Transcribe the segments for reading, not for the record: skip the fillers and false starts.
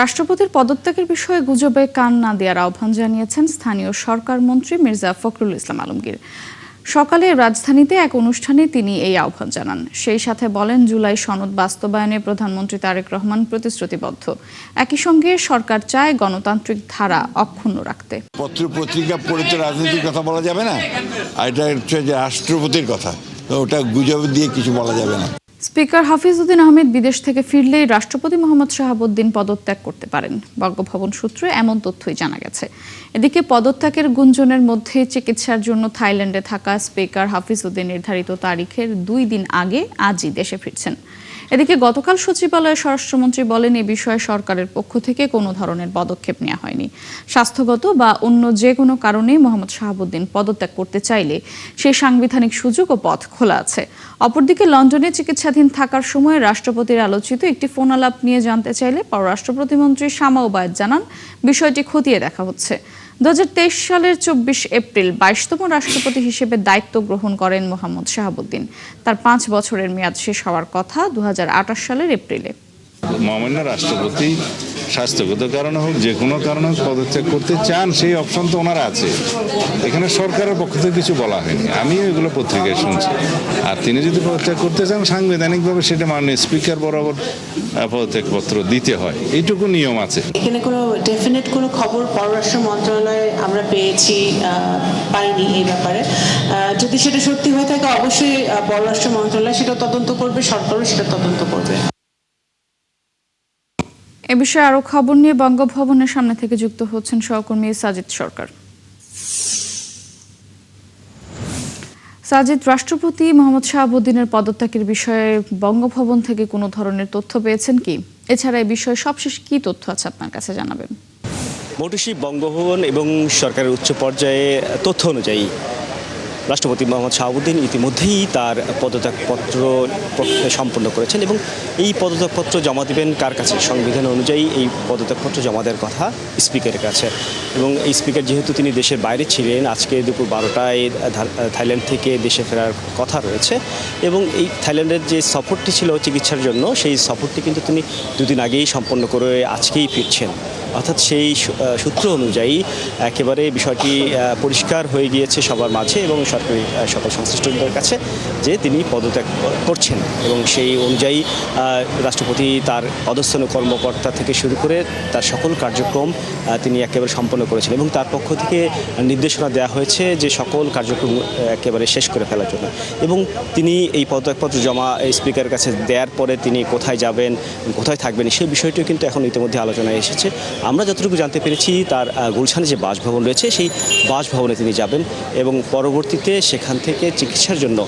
রাষ্ট্রপতির পদত্যাগের বিষয়ে গুজবে কান না দেওয়ার আহ্বান জানিয়েছেন স্থানীয় সরকার মন্ত্রী মির্জা ফখরুল ইসলাম আলমগীর। সকালে রাজধানীতে এক অনুষ্ঠানে তিনি এই আহ্বান জানান। সেই সাথে বলেন, জুলাই সনদ বাস্তবায়নে প্রধানমন্ত্রী তারেক রহমান প্রতিশ্রুতিবদ্ধ। একই সঙ্গে সরকার চায় গণতান্ত্রিক ধারা অক্ষুণ্ণ রাখতে। পত্র পত্রিকা পড়ে তো রাজনীতির কথা বলা যাবে না, আর এটা হচ্ছে যে রাষ্ট্রপতির কথা, তো ওটা গুজব দিয়ে কিছু বলা যাবে না। স্পিকার হাফিজউদ্দিন আহমেদ বিদেশ থেকে ফিরলেই রাষ্ট্রপতি মোহাম্মদ শাহাবুদ্দিন পদত্যাগ করতে পারেন। বঙ্গভবন সূত্রে এমন তথ্যই জানা গেছে। এদিকে পদত্যাগের গুঞ্জনের মধ্যে চিকিৎসার জন্য থাইল্যান্ডে থাকা স্পিকার হাফিজউদ্দিন নির্ধারিত তারিখের 2 দিন আগে আজই দেশে ফিরছেন। এদিকে গতকাল সচিবালয়ে স্বরাষ্ট্রমন্ত্রী বলেন, এ বিষয়ে সরকারের পক্ষ থেকে কোনো ধরনের পদক্ষেপ নেওয়া হয়নি। স্বাস্থ্যগত বা অন্য যে কোনো কারণে মোহাম্মদ শাহাবুদ্দিন পদত্যাগ করতে চাইলে সেই সাংবিধানিক সুযোগ ও পথ খোলা আছে। অপরদিকে লন্ডনে চিকিৎসাধীন থাকার সময় রাষ্ট্রপতির আলোচিত একটি ফোন আলাপ নিয়ে জানতে চাইলে পররাষ্ট্র প্রতিমন্ত্রী শামা ওবায়েদ জানান, বিষয়টি খতিয়ে দেখা হচ্ছে। 2023 সালের 24 এপ্রিল 22তম রাষ্ট্রপতি হিসেবে দায়িত্ব গ্রহণ করেন মোহাম্মদ শাহাবুদ্দিন। তার 5 বছরের মেয়াদ শেষ হওয়ার কথা 2028 সালের এপ্রিলে। মহামান্য রাষ্ট্রপতি স্বাস্থ্যগত কারণে হোক, যে কোনো কারণে হোক, পদত্যাগ করতে চান, সেই অপশন তো ওনারা আছে। এখানে সরকারের পক্ষ থেকে কিছু বলা হয়নি, আমিও এগুলো পত্রিকায় শুনছি। আর তিনি যদি পদত্যাগ করতে চান, সাংবিধানিকভাবে সেটা মাননীয় স্পিকার বরাবর পদত্যাগপত্র দিতে হয়, এইটুকু নিয়ম আছে। এখানে কোনো ডেফিনেট কোনো খবর পররাষ্ট্র মন্ত্রণালয়ে আমরা পাইনি এই ব্যাপারে। যদি সেটা সত্যি হয়ে থাকে, অবশ্যই পররাষ্ট্র মন্ত্রণালয় সেটা তদন্ত করবে, সরকারও সেটা তদন্ত করবে। এ বিষয়ে আরো খবর নিয়ে বঙ্গভবনের সামনে থেকে যুক্ত হচ্ছেন সহকর্মী সাজিদ সরকার। সাজিদ, রাষ্ট্রপতি মোহাম্মদ শাহাবুদ্দিনের পদত্যাগের বিষয়ে বঙ্গভবন থেকে কোনো ধরনের তথ্য পেয়েছেন কি? এছাড়া এই বিষয়ে সবশেষ কি তথ্য আছে আপনার কাছে জানাবেন? মৌটুসী, বঙ্গভবন এবং সরকারের উচ্চ পর্যায়ে তথ্য অনুযায়ী রাষ্ট্রপতি মোহাম্মদ শাহাবুদ্দিন ইতিমধ্যেই তার পদত্যাগপত্র সম্পন্ন করেছেন এবং এই পদত্যাগপত্র জমা দেবেন কার কাছে? সংবিধান অনুযায়ী এই পদত্যাগপত্র জমা দেওয়ার কথা স্পিকারের কাছে। এবং এই স্পিকার যেহেতু তিনি দেশের বাইরে ছিলেন, আজকে দুপুর 12টায় থাইল্যান্ড থেকে দেশে ফেরার কথা রয়েছে এবং এই থাইল্যান্ডের যে সফরটি ছিল চিকিৎসার জন্য, সেই সফরটি কিন্তু তিনি 2 দিন আগেই সম্পন্ন করে আজকেই ফিরছেন। অর্থাৎ সেই সূত্র অনুযায়ী একেবারে বিষয়টি পরিষ্কার হয়ে গিয়েছে সবার মাঝে এবং সরকারি সকল সংশ্লিষ্টদের কাছে যে তিনি পদত্যাগ করছেন। এবং সেই অনুযায়ী রাষ্ট্রপতি তার অধস্তন কর্মকর্তা থেকে শুরু করে তার সকল কার্যক্রম তিনি একেবারে সম্পন্ন করেছেন এবং তার পক্ষ থেকে নির্দেশনা দেওয়া হয়েছে যে সকল কার্যক্রম একেবারে শেষ করে ফেলার জন্য। এবং তিনি এই পদত্যাগপত্র জমা স্পিকারের কাছে দেওয়ার পরে তিনি কোথায় যাবেন, কোথায় থাকবেন, সেই বিষয়টিও কিন্তু এখন ইতিমধ্যে আলোচনায় এসেছে। আমরা যতটুকু জানতে পেরেছি, তার গুলশানে যে বাসভবন রয়েছে, সেই বাসভবনে তিনি যাবেন এবং পরবর্তীতে সেখান থেকে চিকিৎসার জন্য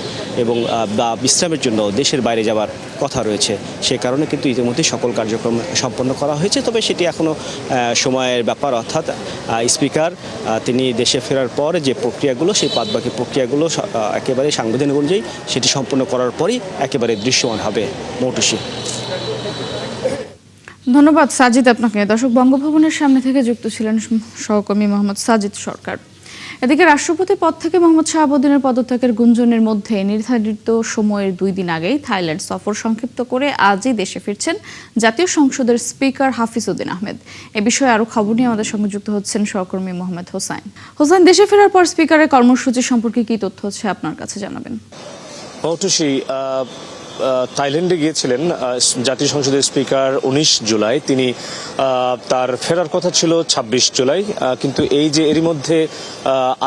এবং বা বিশ্রামের জন্য দেশের বাইরে যাওয়ার কথা রয়েছে। সে কারণে কিন্তু ইতিমধ্যে সকল কার্যক্রম সম্পন্ন করা হয়েছে। তবে সেটি এখনও সময়ের ব্যাপার, অর্থাৎ স্পিকার তিনি দেশে ফেরার পর যে প্রক্রিয়াগুলো, সেই বাদবাকি প্রক্রিয়াগুলো একেবারে সাংবিধানিক অনুযায়ী সেটি সম্পন্ন করার পরই একেবারে দৃশ্যমান হবে। মৌটুসী। ধন্যবাদ সাজিদ আপনাকে। দর্শক, বঙ্গভবনের সামনে থেকে যুক্ত ছিলেন সহকর্মী মোহাম্মদ সাজিদ সরকার। এদিকে রাষ্ট্রপতি পদ থেকে মোহাম্মদ শাহাবুদ্দিনের পদত্যাগের গুঞ্জনের মধ্যে নির্ধারিত সময়ের 2 দিন আগেই থাইল্যান্ড সফর সংক্ষিপ্ত করে আজই দেশে ফিরছেন জাতীয় সংসদের স্পিকার হাফিজউদ্দিন আহমেদ। এ বিষয়ে আরো খবর নিয়ে আমাদের সঙ্গে যুক্ত হচ্ছেন সহকর্মী মোহাম্মদ হোসাইন। হোসাইন, দেশে ফেরার পর স্পিকারের কর্মসূচি সম্পর্কে কি তথ্য হচ্ছে আপনার কাছে জানাবেন? মৌটুসী, থাইল্যান্ডে গিয়েছিলেন জাতীয় সংসদের স্পিকার 19 জুলাই। তিনি তার ফেরার কথা ছিল 26 জুলাই, কিন্তু এই যে এরই মধ্যে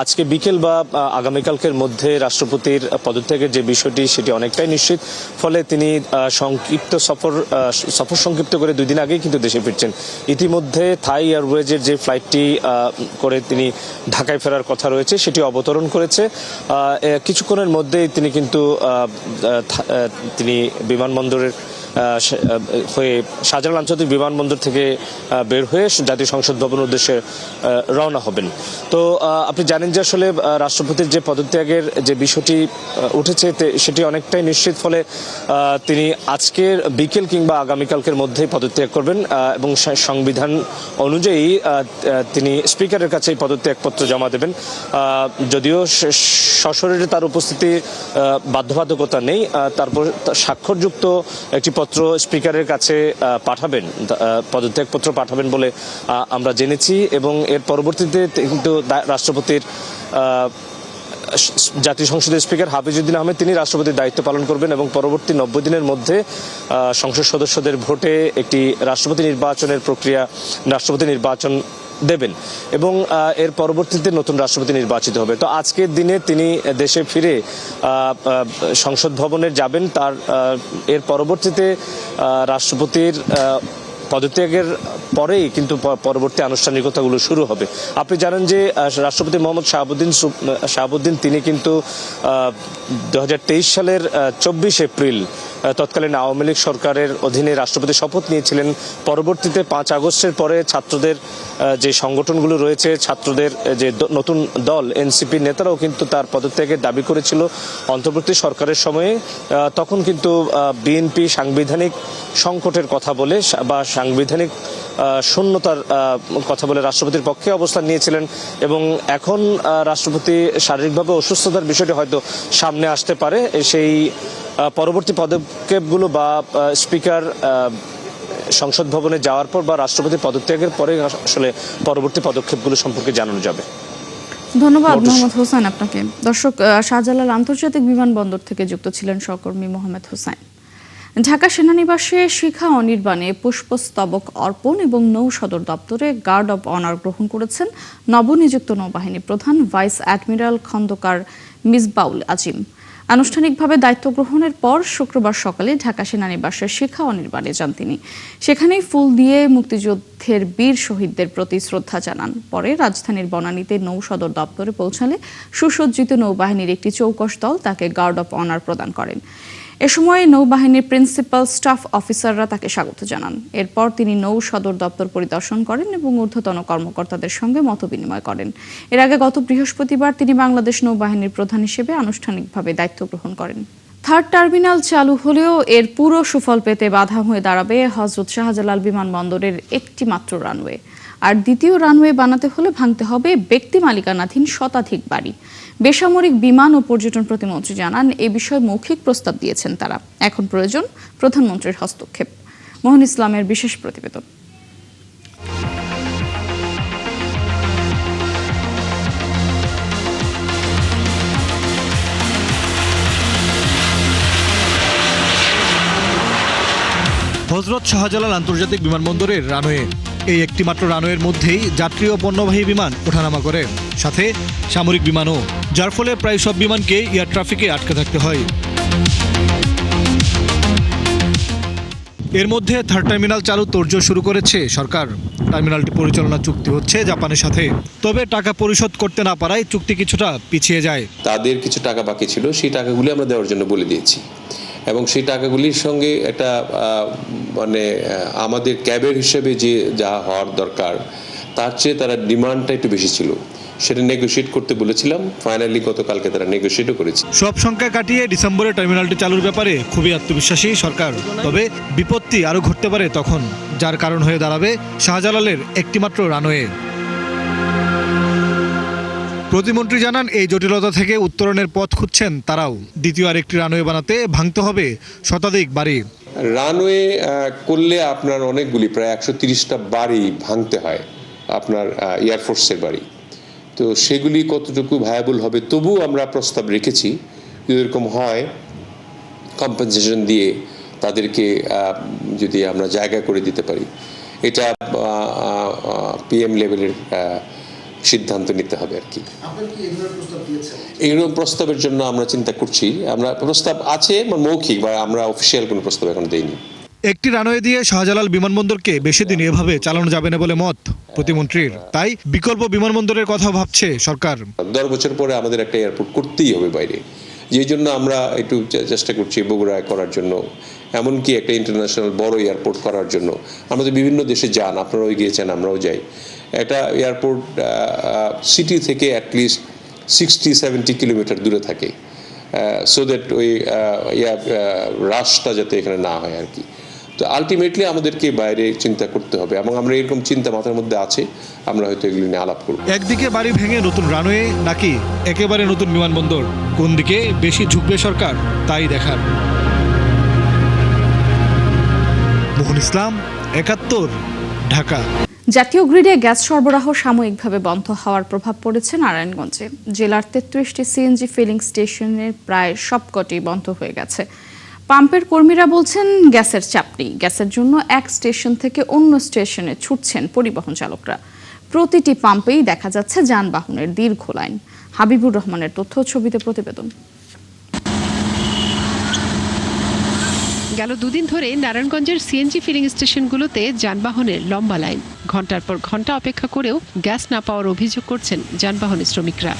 আজকে বিকেল বা আগামীকালকের মধ্যে রাষ্ট্রপতির পদত্যাগের যে বিষয়টি, সেটি অনেকটাই নিশ্চিত। ফলে তিনি সফর সংক্ষিপ্ত করে 2 দিন আগেই কিন্তু দেশে ফিরছেন। ইতিমধ্যে থাই এয়ারওয়েজের যে ফ্লাইটটি করে তিনি ঢাকায় ফেরার কথা রয়েছে, সেটি অবতরণ করেছে। কিছুক্ষণের মধ্যেই তিনি কিন্তু তিনি বিমানবন্দরের হয়ে শাহজালাল আন্তর্জাতিক বিমানবন্দর থেকে বের হয়ে জাতীয় সংসদ ভবনের উদ্দেশ্যে রওনা হবেন। তো আপনি জানেন যে আসলে রাষ্ট্রপতির যে পদত্যাগের যে বিষয়টি উঠেছে, সেটি অনেকটাই নিশ্চিত। ফলে তিনি আজকের বিকেল কিংবা আগামীকালকের মধ্যেই পদত্যাগ করবেন এবং সংবিধান অনুযায়ী তিনি স্পিকারের কাছে পদত্যাগপত্র জমা দেবেন। যদিও সশরীরে তার উপস্থিতি বাধ্যবাধকতা নেই, তারপর স্বাক্ষরযুক্ত একটি পদত্যাগপত্র স্পিকারের কাছে পাঠাবেন, পদত্যাগপত্র পাঠাবেন বলে আমরা জেনেছি এবং এর পরবর্তীতে কিন্তু রাষ্ট্রপতির জাতীয় সংসদের স্পিকার হাফিজউদ্দিন আহমেদ তিনি রাষ্ট্রপতির দায়িত্ব পালন করবেন এবং পরবর্তী 90 দিনের মধ্যে সংসদ সদস্যদের ভোটে একটি রাষ্ট্রপতি নির্বাচন দেবেন এবং এর পরবর্তীতে নতুন রাষ্ট্রপতি নির্বাচিত হবে। তো আজকের দিনে তিনি দেশে ফিরে সংসদ ভবনে যাবেন, তার এর পরবর্তীতে রাষ্ট্রপতির পদত্যাগের পরেই কিন্তু পরবর্তী আনুষ্ঠানিকতাগুলো শুরু হবে। আপনি জানেন যে রাষ্ট্রপতি মোহাম্মদ শাহাবুদ্দিন তিনি কিন্তু 2023 সালের 24 এপ্রিল তৎকালীন আওয়ামী লীগ সরকারের অধীনে রাষ্ট্রপতি শপথ নিয়েছিলেন। পরবর্তীতে 5 আগস্টের পরে ছাত্রদের যে সংগঠনগুলো রয়েছে, ছাত্রদের যে নতুন দল এনসিপি নেতারাও কিন্তু তার পদত্যাগের দাবি করেছিল অন্তর্বর্তী সরকারের সময়ে। তখন কিন্তু বিএনপি সাংবিধানিক সংকটের কথা বলে বা সাংবিধানিক শূন্যতার কথা বলে রাষ্ট্রপতির পক্ষে অবস্থান নিয়েছিলেন এবং এখন রাষ্ট্রপতি শারীরিকভাবে অসুস্থতার বিষয়টি হয়তো সামনে আসতে পারে। সেই পরবর্তী পদক্ষেপগুলো বা স্পিকার সংসদ ভবনে যাওয়ার পর বা রাষ্ট্রপতি পদত্যাগের পরে আসলে পরবর্তী পদক্ষেপগুলো সম্পর্কে জানানো যাবে। ধন্যবাদ মোহাম্মদ হোসেন আপনাকে। দর্শক, শাহজালাল আন্তর্জাতিক বিমানবন্দর থেকে যুক্ত ছিলেন সহকর্মী মোহাম্মদ হোসেন। ঢাকা সেনানিবাসে শিখা অনির্বাণে পুষ্পস্তবক অর্পণ এবং নৌ সদর দপ্তরে গার্ড অব অনার গ্রহণ করেছেন নবনিযুক্ত নৌবাহিনী প্রধান ভাইস অ্যাডমিরাল খন্দকার মিসবাউল আজিম। আনুষ্ঠানিকভাবে দায়িত্ব গ্রহণের পর শুক্রবার সকালে ঢাকা সেনানিবাসের শিখা অনির্বাণে যান তিনি। সেখানেই ফুল দিয়ে মুক্তিযুদ্ধের বীর শহীদদের প্রতি শ্রদ্ধা জানান। পরে রাজধানীর বনানীতে নৌ সদর দপ্তরে পৌঁছালে সুসজ্জিত নৌবাহিনীর একটি চৌকস দল তাকে গার্ড অব অনার প্রদান করেন। এ সময় নৌবাহিনীর প্রিন্সিপাল স্টাফ অফিসাররা তাকে স্বাগত জানান। এরপর তিনি নৌ সদর দপ্তর পরিদর্শন করেন এবং ঊর্ধ্বতন কর্মকর্তাদের সঙ্গে মতবিনিময় করেন। এর আগে গত বৃহস্পতিবার তিনি বাংলাদেশ নৌবাহিনীর প্রধান হিসেবে আনুষ্ঠানিকভাবে দায়িত্ব গ্রহণ করেন। থার্ড টার্মিনাল চালু হলেও এর পুরো সুফল পেতে বাধা হয়ে দাঁড়াবে হযরত শাহজালাল বিমানবন্দরের একটি মাত্র রানওয়ে। আর দ্বিতীয় রানওয়ে বানাতে হলে ভাঙতে হবে ব্যক্তি মালিকানাধীন শতাধিক বাড়ি। বেসামরিক বিমান ও পর্যটন প্রতিমন্ত্রী জানান, এ বিষয়ে মৌখিক প্রস্তাব দিয়েছেন তারা। এখন প্রয়োজন প্রধানমন্ত্রীর হস্তক্ষেপ। মোহন ইসলামের বিশেষ প্রতিবেদন। হযরত শাহজালাল আন্তর্জাতিক বিমানবন্দরের রানওয়ে। এই একটি মাত্র রানওয়ের মধ্যেই যাত্রী ও পণ্যবাহী বিমান ওঠানামা করে, সাথে সামরিক বিমানও, যার ফলে প্রায় সব বিমানকে এয়ার ট্রাফিকে আটকে থাকতে হয়। এর মধ্যে থার্ড টার্মিনাল চালু তোড়জোড় শুরু করেছে সরকার। টার্মিনালটি পরিচালনা চুক্তি হচ্ছে জাপানের সাথে, তবে টাকা পরিশোধ করতে না পারায় চুক্তি কিছুটা পিছিয়ে যায়। তাদের কিছু টাকা বাকি ছিল, সেই টাকাগুলি আমরা দেওয়ার জন্য বলে দিয়েছি এবং সেই টাকাগুলির সঙ্গে একটা মানে আমাদের ক্যাবের হিসেবে যে যা হওয়ার দরকার তার চেয়ে তারা ডিমান্ডটা একটু বেশি ছিল, সেটা নেগোশিয়েট করতে বলেছিলাম। ফাইনালি গতকালকে তারা নেগোশিয়েটও করেছে। সব সংখ্যা কাটিয়ে ডিসেম্বরে টার্মিনালটি চালুর ব্যাপারে খুবই আত্মবিশ্বাসী সরকার। তবে বিপত্তি আরও ঘটতে পারে তখন, যার কারণ হয়ে দাঁড়াবে শাহজালালের একটিমাত্র রানওয়ে। প্রতিমন্ত্রী জানান, এই জটিলতা থেকে উত্তরণের পথ খুঁজছেন তারাও। দ্বিতীয় আরেকটি রানওয়ে বানাতে ভাঙতে হবে শতাধিক বাড়ি। রানওয়ে করলে আপনার অনেকগুলি, প্রায় 130টা বাড়ি ভাঙতে হয়, আপনার এয়ারফোর্সের বাড়ি। তো সেগুলি কতটুকু ভায়াবল হবে, তবু আমরা প্রস্তাব রেখেছি যদি এরকম হয় কম্পেনসেশন দিয়ে তাদেরকে যদি আমরা জায়গা করে দিতে পারি। এটা পিএম লেভেলের সিদ্ধান্ত নিতে হবে আর কি। এইরকম প্রস্তাবের জন্য আমরা চিন্তা করছি। আমরা প্রস্তাব আছে মৌখিক, বা আমরা অফিসিয়াল কোনো প্রস্তাব এখন দেইনি। একটি রানওয়ে দিয়ে শাহজালাল বিমানবন্দরকে বেশি দিন এভাবে চালানো যাবে না বলে মত প্রতিমন্ত্রীর। তাই বিকল্প বিমানবন্দরের কথা ভাবছে সরকার। 10 বছর পরে আমাদের একটা এয়ারপোর্ট করতেই হবে বাইরে, যেই জন্য আমরা একটু চেষ্টা করছি বগুড়ায় করার জন্য, এমনকি একটা ইন্টারন্যাশনাল বড় এয়ারপোর্ট করার জন্য। আমাদের বিভিন্ন দেশে যান, আপনারাও গিয়েছেন, আমরাও যাই। একটা এয়ারপোর্ট সিটি থেকে অ্যাটলিস্ট 60-70 কিলোমিটার দূরে থাকে, সো দ্যাট ওই রাশটা যাতে এখানে না হয় আর কি। তো আলটিমেটলি আমাদেরকে বাইরে চিন্তা করতে হবে এবং আমরা এরকম চিন্তা মাথার মধ্যে আছে, আমরা হয়তো এগুলি নিয়ে আলাপ করব। একদিকে বাড়ি ভেঙে নতুন রানওয়ে নাকি একেবারে নতুন বিমানবন্দর, কোন দিকে বেশি ঝুঁকবে সরকার তাই দেখার। মোহন ইসলাম, ৭১, ঢাকা। জাতীয় গ্রিডে গ্যাস সরবরাহ সাময়িকভাবে বন্ধ হওয়ার প্রভাব পড়েছে নারায়ণগঞ্জে। জেলার ৩৩টি সিএনজি ফিলিং স্টেশনের প্রায় সবকটি বন্ধ হয়ে গেছে। পাম্পের কর্মীরা বলছেন গ্যাসের চাপ নেই। গ্যাসের জন্য এক স্টেশন থেকে অন্য স্টেশনে ছুটছেন পরিবহন চালকরা। প্রতিটি পাম্পেই দেখা যাচ্ছে যানবাহনের দীর্ঘ লাইন। হাবিবুর রহমানের তথ্য ছবিতে প্রতিবেদন। গেল দুদিন ধরে নারায়ণগঞ্জের সিএনজি ফিলিং স্টেশনগুলোতে যানবাহনের লম্বা লাইন। ঘন্টার পর ঘন্টা অপেক্ষা করেও গ্যাস না পাওয়ার অভিযোগ করছেন যানবাহনের শ্রমিকরা।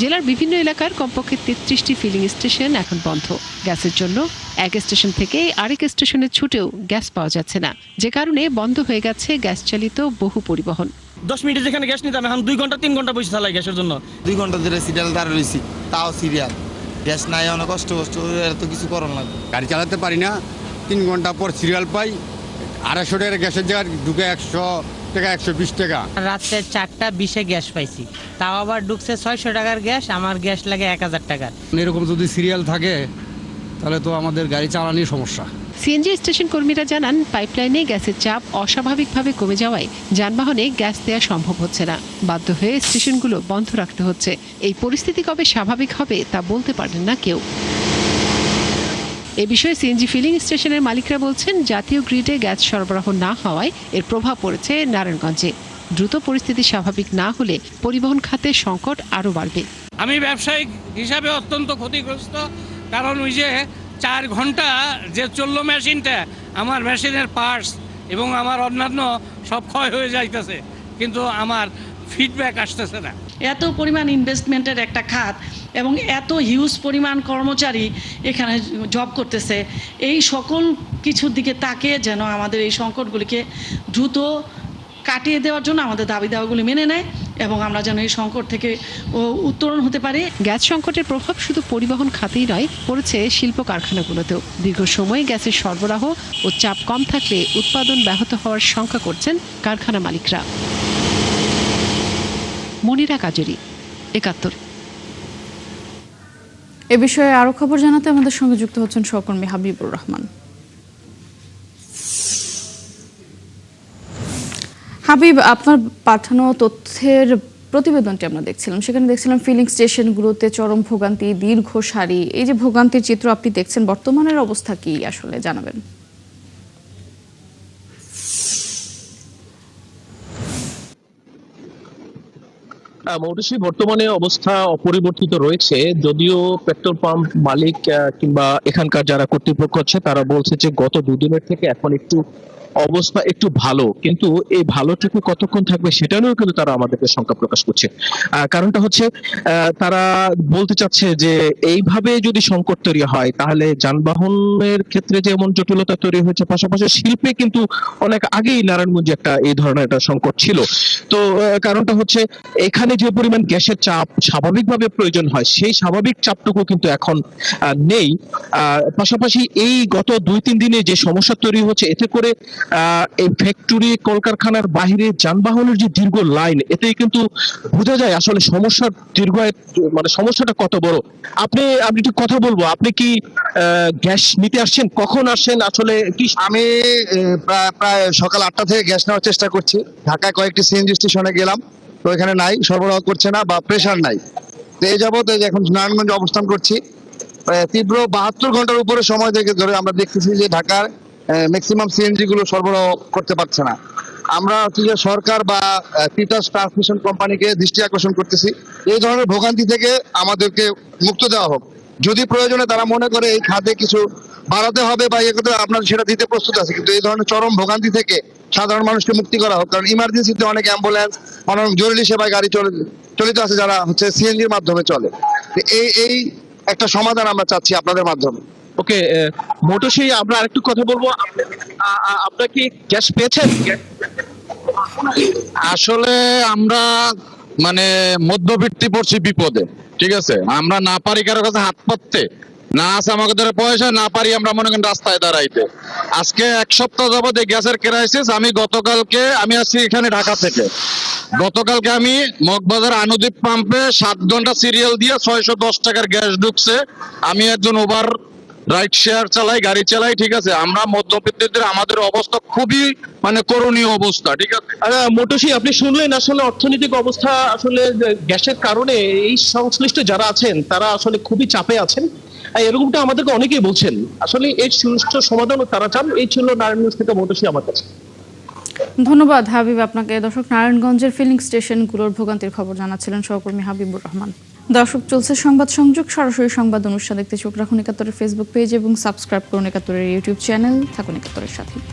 জেলার বিভিন্ন এলাকার কমপক্ষে ৩৩টি ফিলিং স্টেশন এখন বন্ধ। গ্যাসের জন্য এক স্টেশন থেকে আরেক স্টেশনে ছুটেও গ্যাস পাওয়া যাচ্ছে না, যে কারণে বন্ধ হয়ে গেছে গ্যাস চালিত বহু পরিবহন। 10 মিনিটে যেখানে গ্যাস নিতাম এখন 2 ঘন্টা 3 ঘন্টা বসে চালাই গ্যাসের জন্য। 2 ঘন্টা ধরে সিরিয়াল দাঁড়িয়ে রয়েছি, তাও সিরিয়াল। গ্যাস নাই, অনেক কষ্ট তো কিছু করার লাগবে। গাড়ি চালাতে পারি না, 3 ঘন্টা পর সিরিয়াল পাই। 250 টাকার গ্যাসের জায়গায় ঢুকে 100 টাকা, 120 টাকা। রাত্রে 4:20 গ্যাস পাইছি, তাও আবার ঢুকছে 600 টাকার গ্যাস। আমার গ্যাস লাগে 1000 টাকার। এরকম যদি সিরিয়াল থাকে তাহলে তো আমাদের গাড়ি চালানোর সমস্যা। সিএনজি স্টেশন কর্মীরা জানান, পাইপলাইনে গ্যাসের চাপ অস্বাভাবিকভাবে কমে যাওয়ায় যানবাহনে গ্যাস দেওয়া সম্ভব হচ্ছে না। বাধ্য হয়ে স্টেশনগুলো বন্ধ রাখতে হচ্ছে। এই পরিস্থিতি কবে স্বাভাবিক হবে তা বলতে পারেন না কেউ। এ বিষয়ে সিএনজি ফিলিং স্টেশনের মালিকরা বলছেন, জাতীয় গ্রিডে গ্যাস সরবরাহ না হওয়ায় এর প্রভাব পড়েছে নারায়ণগঞ্জে। দ্রুত পরিস্থিতি স্বাভাবিক না হলে পরিবহন খাতে সংকট আরও বাড়বে। আমি ব্যবসায়িক হিসাবে অত্যন্ত ক্ষতিগ্রস্ত, কারণ ওই যে 4 ঘন্টা যে চললো মেশিনটা, আমার মেশিনের পার্টস এবং আমার অন্যান্য সব ক্ষয় হয়ে যাইতেছে, কিন্তু আমার ফিডব্যাক আসতেছে না। এত পরিমাণ ইনভেস্টমেন্টের একটা খাত এবং এত হিউজ পরিমাণ কর্মচারী এখানে জব করতেছে, এই সকল কিছুর দিকে তাকিয়ে যেন আমাদের এই সংকটগুলিকে দ্রুত কাটিয়ে দেওয়ার জন্য আমাদের দাবি দাওয়াগুলি মেনে নেয় এবং আমরা যেন এই সংকট থেকে উত্তরণ হতে পারি। গ্যাস সংকটের প্রভাব শুধু পরিবহন খাতেই নয়, পড়েছে শিল্প কারখানাগুলোতেও। দীর্ঘ সময় গ্যাসের সরবরাহ ও চাপ কম থাকলে উৎপাদন ব্যাহত হওয়ার শঙ্কা করছেন কারখানা মালিকরা। মনিরা কাজেরি, ৭১। এ বিষয়ে আরো খবর জানাতে আমাদের সঙ্গে যুক্ত হচ্ছেন সহকর্মী হাবিবুর রহমান। হাবিব, আপনার পাঠানো তথ্যের প্রতিবেদনটি আমরা দেখছিলাম, সেখানে দেখছিলাম ফিলিং স্টেশনগুলোতে চরম ভোগান্তি, দীর্ঘ সারি। এই যে ভোগান্তির চিত্র আপনি দেখছেন, বর্তমানের অবস্থা কি আসলে জানাবেন? মৌটুসী, বর্তমানে অবস্থা অপরিবর্তিত রয়েছে। যদিও পেট্রোল পাম্প মালিক কিংবা এখানকার যারা কর্তৃপক্ষ আছে তারা বলছে যে গত দুদিনের থেকে এখন একটু অবস্থা একটু ভালো, কিন্তু এই ভালোটুকু কতক্ষণ থাকবে সেটা নিয়েও কিন্তু তারা আমাদেরকে শঙ্কা প্রকাশ করছে। কারণটা হচ্ছে তারা বলতে চাচ্ছে যে এইভাবে যদি সংকট তৈরি হয় তাহলে যানবাহনের ক্ষেত্রে যেমন জটিলতা তৈরি হয়েছে, পাশাপাশি শিল্পে কিন্তু অনেক আগেই নারায়ণগঞ্জে একটা এই ধরনের একটা সংকট ছিল। তো কারণটা হচ্ছে এখানে যে পরিমাণ গ্যাসের চাপ স্বাভাবিকভাবে প্রয়োজন হয়, সেই স্বাভাবিক চাপটুকু কিন্তু এখন নেই। পাশাপাশি এই গত 2-3 দিনে যে সমস্যা তৈরি হচ্ছে, এতে করে এই ফ্যাক্টরি কলকারখানার বাইরে যানবাহনের যে দীর্ঘ লাইন, এতেই কিন্তু বোঝা যায় আসলে সমস্যার দীর্ঘ, মানে সমস্যাটা কত বড়। আমি একটু কথা বলবো, আপনি কি গ্যাস নিতে আসছেন? কখন আসছেন আসলে? কি আমি প্রায় সকাল 8টা থেকে গ্যাস নেওয়ার চেষ্টা করছি। ঢাকায় কয়েকটি সিএনজি স্টেশনে গেলাম, তো এখানে নাই, সরবরাহ করছে না বা প্রেশার নাই। তো এই যাবত এখন নারায়ণগঞ্জে অবস্থান করছি। তীব্র 72 ঘন্টার উপরে সময় থেকে ধরে আমরা দেখতেছি যে ঢাকার ম্যাক্সিমাম সিএনজি গুলো সরবরাহ করতে পারছে না। আমরা সরকার বা তিতাস ট্রান্সমিশন কোম্পানিকে দৃষ্টি আকর্ষণ করতেছি, এই ধরনের ভোগান্তি থেকে আমাদেরকে মুক্ত দেওয়া হোক। যদি প্রয়োজনে তারা মনে করে এই খাতে কিছু বাড়াতে হবে বা ইয়ে করতে, আপনার সেটা দিতে প্রস্তুত আছে, কিন্তু এই ধরনের চরম ভোগান্তি থেকে সাধারণ মানুষকে মুক্তি করা হোক। কারণ ইমার্জেন্সিতে অনেক অ্যাম্বুলেন্স, অনেক জরুরি সেবায় গাড়ি চলিত আছে যারা সিএনজির মাধ্যমে চলে। এই একটা সমাধান আমরা চাচ্ছি আপনাদের মাধ্যমে। ওকে মৌটুসী, আমরা আরেকটু কথা বলবো। আপনারা কি গ্যাস পেয়েছেন? আসলে আমরা মধ্যবিত্তি পড়ছি বিপদে, ঠিক আছে। আমরা না পারি কারো কাছে হাত পাততে, না আছে আমাদের পয়সা, না পারি আমরা মনে করেন রাস্তায় দাঁড়াইতে। আজকে 1 সপ্তাহ যাবত এই গ্যাসের ক্রাইসিস। আমি আসছি এখানে ঢাকা থেকে। গতকালকে আমি মগবাজার আনুদ্বীপ পাম্পে 7 ঘন্টা সিরিয়াল দিয়ে 610 টাকার গ্যাস ঢুকছে। আমি একজন ওভার রাইড শেয়ার চালাই, গাড়ি চালাই, ঠিক আছে। আমরা মধ্যবিত্তদের আমাদের অবস্থা খুবই মানে করণীয় অবস্থা, ঠিক আছে। মোটসি, আপনি শুনলেন আসলে অর্থনৈতিক অবস্থা আসলে গ্যাসের কারণে এই সংশ্লিষ্ট যারা আছেন তারা আসলে খুবই চাপে আছেন। এরকমটা আমাদেরকে অনেকেই বলছেন। আসলে এর সুষ্ঠু সমাধানও তারা চান। এই ছিল নারায়ণগঞ্জ থেকে মোটসি আমার কাছে। ধন্যবাদ হাবিব আপনাকে। দর্শক, নারায়ণগঞ্জের ফিলিং স্টেশনগুলোর ভোগান্তির খবর জানাচ্ছিলেন সহকর্মী হাবিবুর রহমান। দর্শক, চলছে সংবাদ সংযোগ, সরাসরি সংবাদ অনুষ্ঠান দেখতে চোখ রাখুন একাত্তরের ফেসবুক পেজ এবং সাবস্ক্রাইব করুন একাত্তরের ইউটিউব চ্যানেল। থাকুন একাত্তরের সাথে।